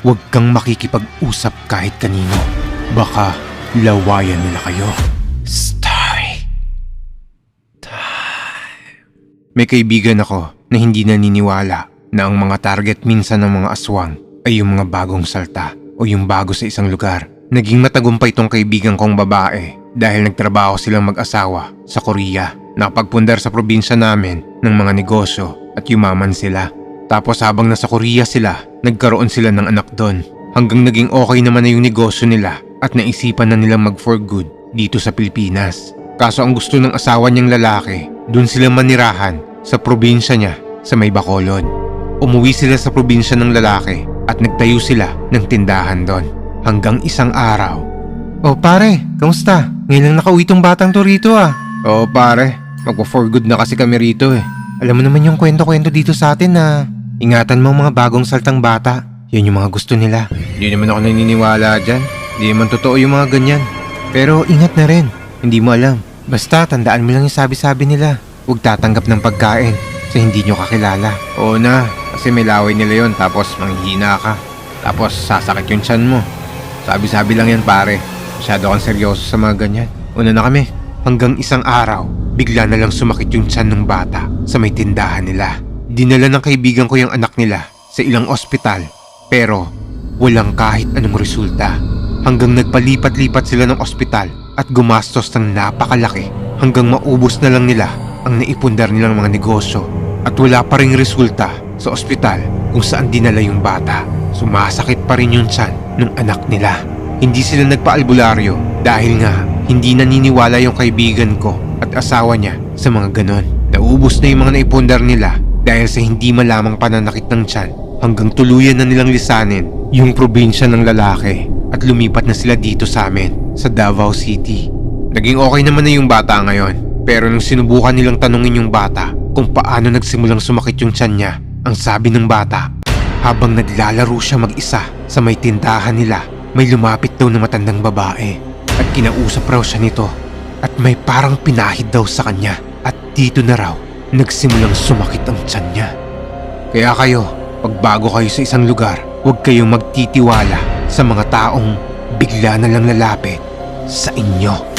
huwag kang makikipag-usap kahit kanino. Baka lawayan nila kayo. Story time. May kaibigan ako na hindi naniniwala na ang mga target minsan ng mga aswang ay yung mga bagong salta o yung bago sa isang lugar. Naging matagumpay tong kaibigan kong babae dahil nagtrabaho silang mag-asawa sa Korea. Nakapagpundar sa probinsya namin ng mga negosyo at yumaman sila. Tapos habang nasa Korea sila, nagkaroon sila ng anak doon. Hanggang naging okay naman na yung negosyo nila at naisipan na nilang mag for good dito sa Pilipinas. Kaso ang gusto ng asawa niyang lalaki, doon sila manirahan sa probinsya niya sa may Bacolod. Umuwi sila sa probinsya ng lalaki at nagtayo sila ng tindahan doon. Hanggang isang araw. Oh pare, kamusta? Ngayon lang nakauwi tong batang to rito ah. Oo pare, magpo-for good na kasi kami rito eh. Alam mo naman yung kwento-kwento dito sa atin na ingatan mo ang mga bagong saltang bata. Yan yung mga gusto nila. Hindi naman ako naniniwala dyan. Hindi naman totoo yung mga ganyan. Pero ingat na rin. Hindi mo alam. Basta tandaan mo lang yung sabi-sabi nila. Huwag tatanggap ng pagkain sa hindi nyo kakilala. Oo na, kasi may laway nila yon tapos manghihina ka. Tapos sasakit yung tiyan mo. Sabi-sabi lang yan pare. Masyado kang seryoso sa mga ganyan. Una na kami. Hanggang isang araw, bigla na lang sumakit yung tiyan ng bata sa may tindahan nila. Dinala ng kaibigan ko yung anak nila sa ilang ospital. Pero walang kahit anong resulta. Hanggang nagpalipat-lipat sila ng ospital at gumastos ng napakalaki hanggang maubos na lang nila ang naipundar nilang mga negosyo. At wala pa ring resulta sa ospital kung saan dinala yung bata. Sumasakit pa rin yung tiyan ng anak nila. Hindi sila nagpa-albularyo dahil nga hindi naniniwala yung kaibigan ko at asawa niya sa mga ganon. Naubos na yung mga naipundar nila dahil sa hindi malamang pananakit ng tiyan hanggang tuluyan na nilang lisanin yung probinsya ng lalaki at lumipat na sila dito sa amin sa Davao City. Naging okay naman na yung bata ngayon, pero nung sinubukan nilang tanungin yung bata kung paano nagsimulang sumakit yung tiyan niya, ang sabi ng bata, habang naglalaro siya mag-isa sa may tindahan nila, may lumapit daw na matandang babae at kinausap raw siya nito at may parang pinahid daw sa kanya at dito na raw nagsimulang sumakit ang tiyan niya. Kaya kayo, pag bago kayo sa isang lugar, huwag kayong magtitiwala sa mga taong bigla na lang lalapit sa inyo.